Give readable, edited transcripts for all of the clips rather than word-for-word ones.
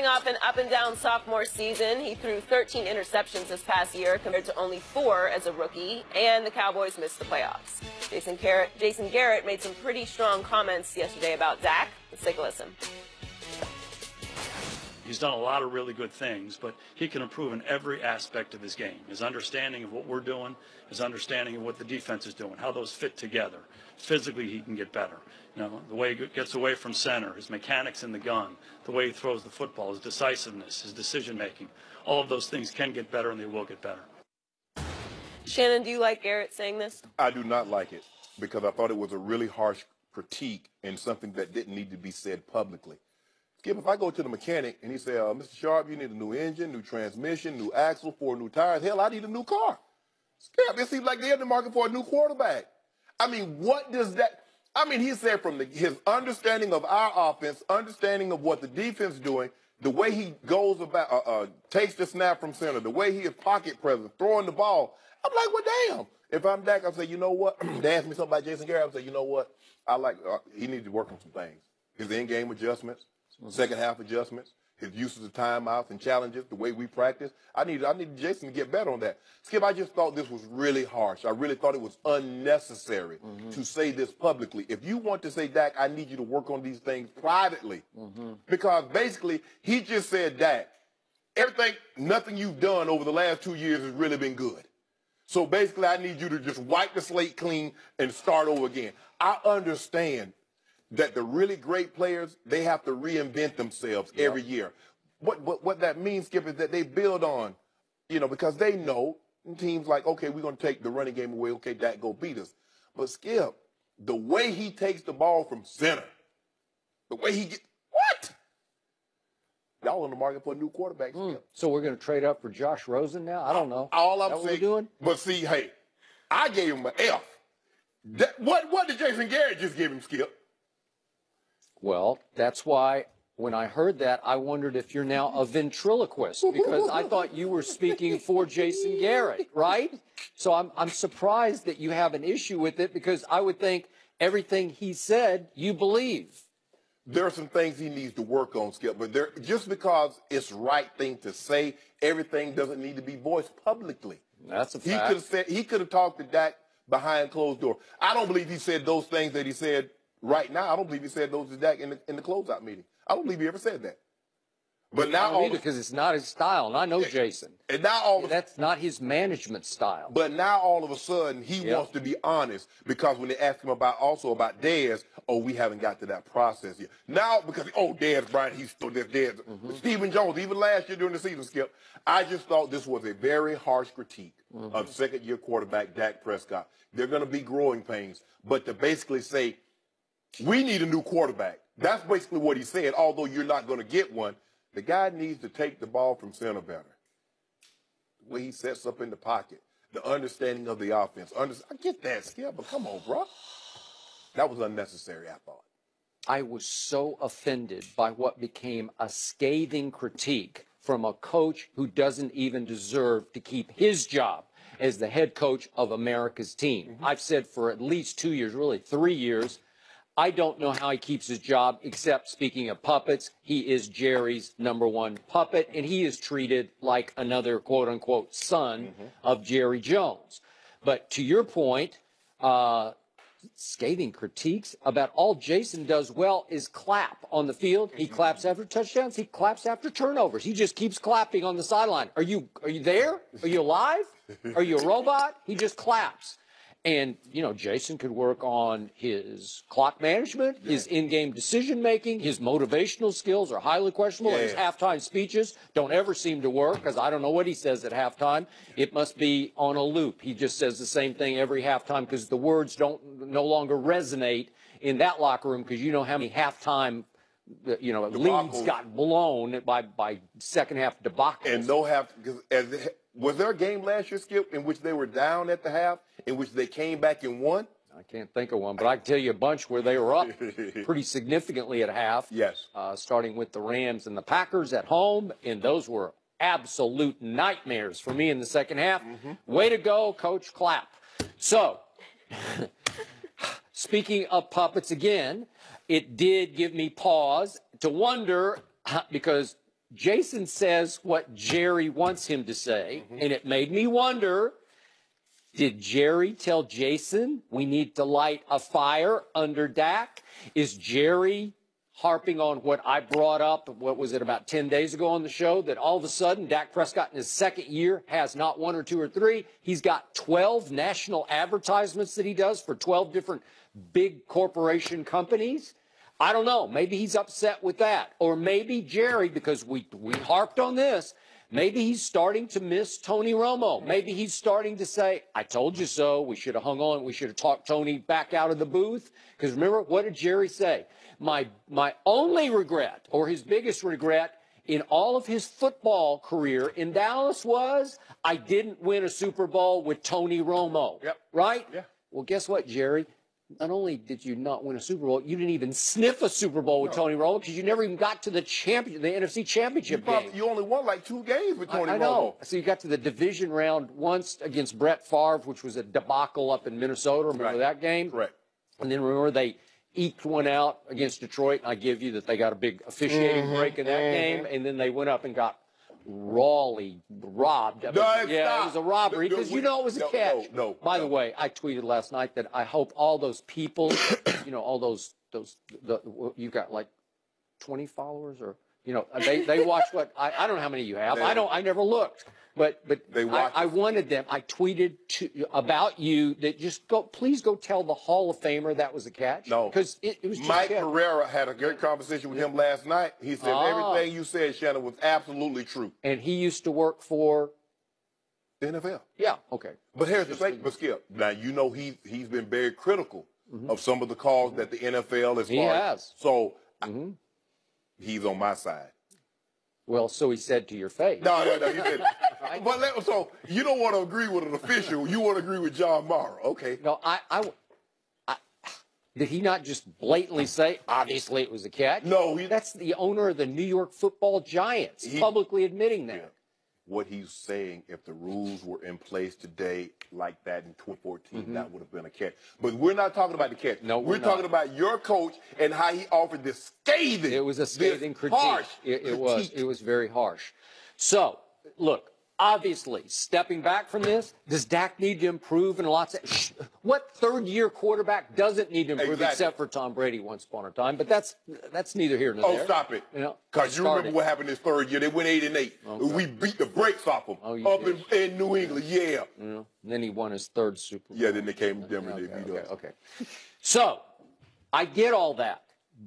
Coming off an up-and-down sophomore season, he threw 13 interceptions this past year compared to only 4 as a rookie, and the Cowboys missed the playoffs. Jason Garrett made some pretty strong comments yesterday about Dak. Let's take a listen. He's done a lot of really good things, but he can improve in every aspect of his game. His understanding of what we're doing, his understanding of what the defense is doing, how those fit together. Physically, he can get better. You know, the way he gets away from center, his mechanics in the gun, the way he throws the football, his decisiveness, his decision-making. All of those things can get better, and they will get better. Shannon, do you like Garrett saying this? I do not like it because I thought it was a really harsh critique and something that didn't need to be said publicly. Skip, if I go to the mechanic and he says, Mr. Sharp, you need a new engine, new transmission, new axle, 4 new tires. Hell, I need a new car. Skip, it seems like they're in the market for a new quarterback. I mean, what does that... I mean, he said from his understanding of our offense, understanding of what the defense is doing, the way he goes about, takes the snap from center, the way he is pocket present, throwing the ball. I'm like, well, damn. If I'm Dak, I'll say, you know what? They ask me something about Jason Garrett, I'll say, you know what? He needs to work on some things. His in-game adjustments, second half adjustments, his uses of timeouts and challenges, the way we practice. I need Jason to get better on that. Skip, I just thought this was really harsh. I really thought it was unnecessary to say this publicly. If you want to say, Dak, I need you to work on these things privately. Because basically, he just said, Dak, nothing you've done over the last 2 years has really been good. So basically, I need you to just wipe the slate clean and start over again. I understand that the really great players, they have to reinvent themselves every year. What that means, Skip, is that they build on, because they know teams like, okay, we're going to take the running game away. Okay, Dak, go beat us. But Skip, the way he takes the ball from center, the way he gets, what? Y'all on the market for a new quarterback, Skip. So we're going to trade up for Josh Rosen now? I don't know. All I'm saying, saying, what we're doing? But see, hey, I gave him an F. What did Jason Garrett just give him, Skip? Well, that's why when I heard that, I wondered if you're now a ventriloquist, because I thought you were speaking for Jason Garrett, right? So I'm surprised that you have an issue with it, because I would think everything he said, you believe. There are some things he needs to work on, Skip, but just because it's the right thing to say, everything doesn't need to be voiced publicly. That's a fact. He could have talked to Dak behind closed door. I don't believe he said those things that he said right now. I don't believe he said those to Dak in the closeout meeting. I don't believe he ever said that. But now, because it's not his style, and I know Jason. And now that's not his management style. But now all of a sudden he wants to be honest, because when they ask him about Dez, we haven't got to that process yet. Now because Dez Bryant, he's still Dez. Stephen Jones, even last year during the season, Skip, I just thought this was a very harsh critique of second-year quarterback Dak Prescott. They're going to be growing pains, but to basically say we need a new quarterback. That's basically what he said. Although you're not going to get one. The guy needs to take the ball from center better. The way he sets up in the pocket, the understanding of the offense. I get that, Skip, but come on, bro. That was unnecessary, I thought. I was so offended by what became a scathing critique from a coach who doesn't even deserve to keep his job as the head coach of America's team. I've said for at least 2 years, really 3 years, I don't know how he keeps his job, except, speaking of puppets, he is Jerry's #1 puppet, and he is treated like another quote-unquote son of Jerry Jones. But to your point, scathing critiques about all Jason does well is clap on the field. He claps after touchdowns. He claps after turnovers. He just keeps clapping on the sideline. Are you there? Are you alive? Are you a robot? He just claps. And, Jason could work on his clock management, his in-game decision-making, his motivational skills are highly questionable. His halftime speeches don't ever seem to work, because I don't know what he says at halftime. It must be on a loop. He just says the same thing every halftime, because the words no longer resonate in that locker room, because you know how many halftime leads got blown by second half debacles. And was there a game last year, Skip, in which they were down at the half, in which they came back and won? I can't think of one, but I can tell you a bunch where they were up pretty significantly at half. Yes. Starting with the Rams and the Packers at home, and those were absolute nightmares for me in the second half. Way to go, Coach Clapp. So, speaking of puppets again, it did give me pause to wonder, because Jason says what Jerry wants him to say, and it made me wonder, did Jerry tell Jason we need to light a fire under Dak? Is Jerry harping on what I brought up, what was it, about 10 days ago on the show, that all of a sudden Dak Prescott in his second year has not one or two or three, he's got 12 national advertisements that he does for 12 different big corporation companies? I don't know. Maybe he's upset with that. Or maybe Jerry, because we harped on this, maybe he's starting to miss Tony Romo. Maybe he's starting to say, I told you so. We should have hung on. We should have talked Tony back out of the booth. Because remember, what did Jerry say? My only regret, or his biggest regret, in all of his football career in Dallas was I didn't win a Super Bowl with Tony Romo. Yep. Right? Yeah. Well, guess what, Jerry? Not only did you not win a Super Bowl, you didn't even sniff a Super Bowl with Tony Romo because you never even got to the NFC Championship game. You only won like 2 games with Tony I Romo. know. So you got to the division round once against Brett Favre, which was a debacle up in Minnesota. Remember that game? Correct. And then remember they eked one out against Detroit. I give you that they got a big officiating break in that game, and then they went up and got rawly robbed. I mean, it was a robbery because you know it was a catch. By the way, I tweeted last night that I hope all those people, you know, all those you got like 20 followers, or you know, they watch what I don't know how many you have. I never looked. But I wanted them. I tweeted about you that just please go tell the Hall of Famer that was a catch. No, because it was just Mike Pereira had a great conversation with him last night. He said everything you said, Shannon, was absolutely true. And he used to work for the NFL. Yeah. Okay. But here's the thing, but Skip. Now you know he's been very critical of some of the calls that the NFL has. He has. So he's on my side. Well, so he said to your face. No, he didn't. But so you don't want to agree with an official. You want to agree with John Mara. Okay. No, did he not just blatantly say, obviously it was a catch? No. That's the owner of the New York Football Giants, publicly admitting that. Yeah. What he's saying, if the rules were in place today like that in 2014, that would have been a catch. But we're not talking about the catch. No, we're talking about your coach and how he offered this scathing. It was a scathing critique. Harsh it was very harsh. So, look, obviously, stepping back from this, does Dak need to improve in lots of... What third-year quarterback doesn't need to improve except for Tom Brady once upon a time? But that's neither here nor there. Oh, stop it. You know, because you remember what happened this third year. They went 8-8. Okay. We beat the brakes off them up in New England. Yeah. And then he won his third Super Bowl. Yeah, then they came to Denver and they beat us. Okay. So, I get all that.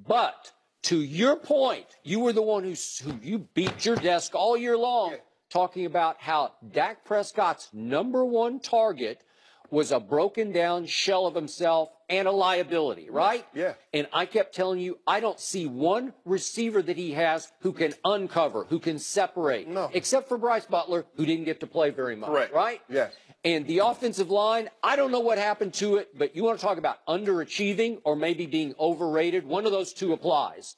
But, to your point, you were the one who you beat your desk all year long. Yeah. Talking about how Dak Prescott's #1 target was a broken down shell of himself and a liability, right? Yeah. And I kept telling you, I don't see one receiver that he has who can uncover, who can separate. No. Except for Bryce Butler, who didn't get to play very much. Correct. Right? Yes. And the offensive line, I don't know what happened to it, but you want to talk about underachieving or maybe being overrated? One of those two applies.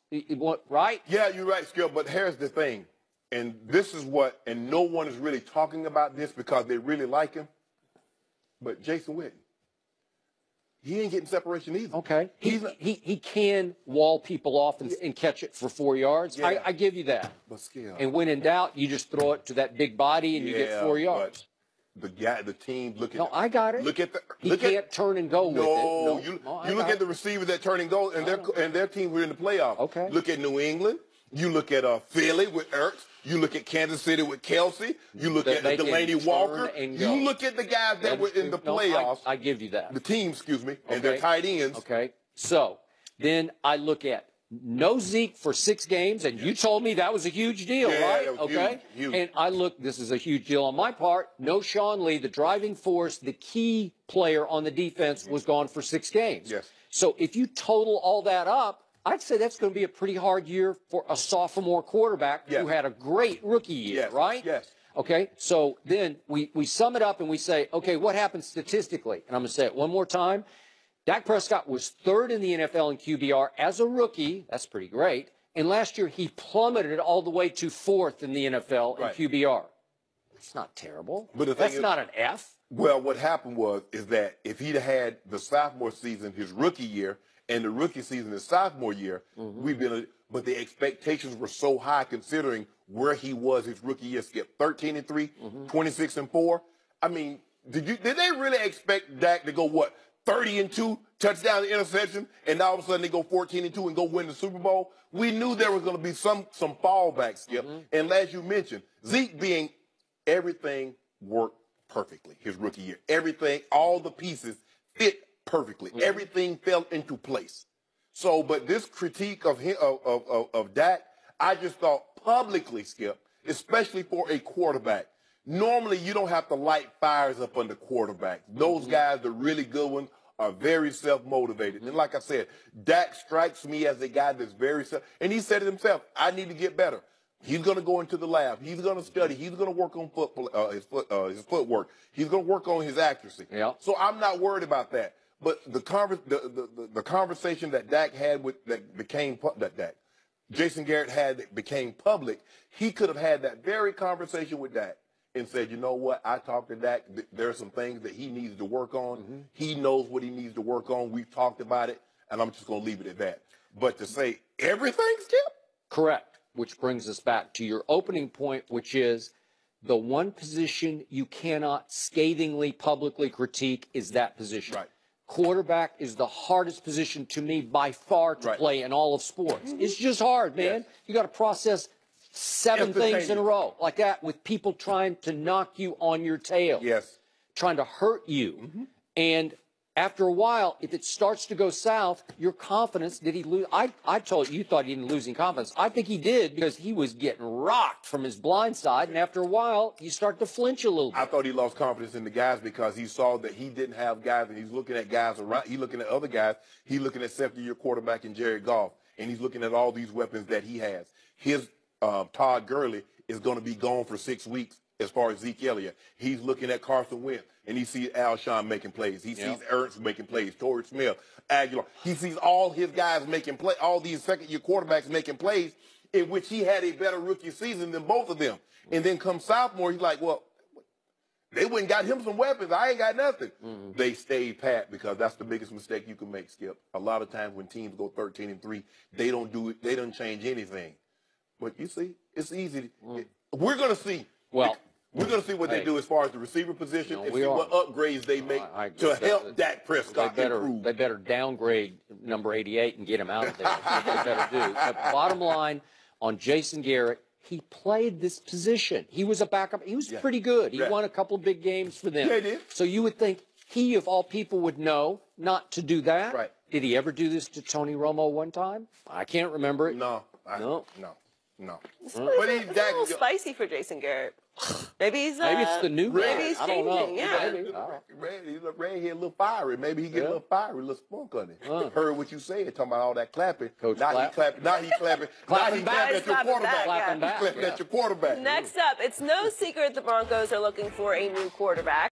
Right? Yeah, you're right, Skip. But here's the thing. And this is what, and no one is really talking about this because they really like him. But Jason Witten, he ain't getting separation either. Okay. He can wall people off and catch it for 4 yards. Yeah. I give you that. But Skip. And when in doubt, you just throw it to that big body and you get 4 yards. But the team, look at No, I got it. He can't turn and go with it. No, you look at the receivers that turn and go, and their team were in the playoffs. Okay. Look at New England. You look at Philly with Ertz. You look at Kansas City with Kelsey. You look at Delaney Walker. You look at the guys that were in the playoffs. I give you that. The team, and their tight ends. Okay. So then I look at no Zeke for 6 games, and you told me that was a huge deal, right? That was okay. Huge. And I look, this is a huge deal on my part. No Sean Lee, the driving force, the key player on the defense, was gone for 6 games. Yes. So if you total all that up, I'd say that's going to be a pretty hard year for a sophomore quarterback who had a great rookie year, right? Yes. Okay, so then we sum it up and we say, okay, what happened statistically? And I'm going to say it one more time. Dak Prescott was 3rd in the NFL in QBR as a rookie. That's pretty great. And last year he plummeted all the way to 4th in the NFL in QBR. That's not terrible. But that's not an F. Well, what happened is that if he'd had the sophomore season, his rookie year, and the rookie season, his sophomore year, we'd been but the expectations were so high considering where he was his rookie year. Skip 13-3, 26-4. I mean, did they really expect Dak to go what 30-2, touchdown to interception, and now all of a sudden they go 14-2 and go win the Super Bowl? We knew there was going to be some fallback, Skip. And as you mentioned, Zeke being everything worked perfectly his rookie year. Everything, all the pieces fit perfectly. Everything fell into place. So, but this critique of him, of Dak, I just thought publicly, Skip, especially for a quarterback. Normally, you don't have to light fires up under quarterbacks. Those guys, the really good ones, are very self-motivated. And like I said, Dak strikes me as a guy that's very and he said it himself, I need to get better. He's going to go into the lab. He's going to study. He's going to work on his footwork. He's going to work on his accuracy. Yeah. So I'm not worried about that. But the conversation that Dak had that Jason Garrett had that became public, he could have had that very conversation with Dak and said, you know what, I talked to Dak. There are some things that he needs to work on. He knows what he needs to work on. We've talked about it, and I'm just going to leave it at that. But to say everything, Skip? Correct. Which brings us back to your opening point, which is the one position you cannot scathingly publicly critique is that position. Right. Quarterback is the hardest position to me by far to play in all of sports. It's just hard, man. You got to process 7 things in a row like that with people trying to knock you on your tail. Yes. Trying to hurt you. And after a while, if it starts to go south, your confidence, did he lose? I told you thought he didn't lose any confidence. I think he did because he was getting rocked from his blind side. And after a while, you start to flinch a little bit. I thought he lost confidence in the guys because he saw that he didn't have guys, and he's looking at guys around. He's looking at other guys. He's looking at second-year quarterback in Jared Goff, and he's looking at all these weapons that he has. His Todd Gurley is going to be gone for 6 weeks as far as Zeke Elliott. He's looking at Carson Wentz, and he sees Alshon making plays. He sees Ernst making plays, Torrey Smith, Aguilar. He sees all his guys making plays, all these second-year quarterbacks making plays, in which he had a better rookie season than both of them. And then come sophomore, he's like, well, they went and got him some weapons. I ain't got nothing. They stayed pat because that's the biggest mistake you can make, Skip. A lot of times when teams go 13-3, they don't do it. They don't change anything. But you see, it's easy. We're going to see. Well, we're going to see what they do as far as the receiver position and see what upgrades they make I to help Dak Prescott improve. They better downgrade number 88 and get him out of there. That's what they better do. But bottom line, on Jason Garrett, he played this position. He was a backup. He was pretty good. He won a couple of big games for them. Yeah, he did. So you would think he, of all people, would know not to do that. Right. Did he ever do this to Tony Romo one time? I can't remember it. No. No. It's a little spicy for Jason Garrett. Maybe he's maybe it's the new maybe he's I don't changing. know. Yeah. Maybe. Ray here a little fiery. Maybe he get a little fiery, a little spunk on it. Heard what you said, talking about all that clapping. Coach now he clapping. Now he clapping. Now he clapping at your quarterback. Clapping back. Clapping at your quarterback. Next up, it's no secret the Broncos are looking for a new quarterback.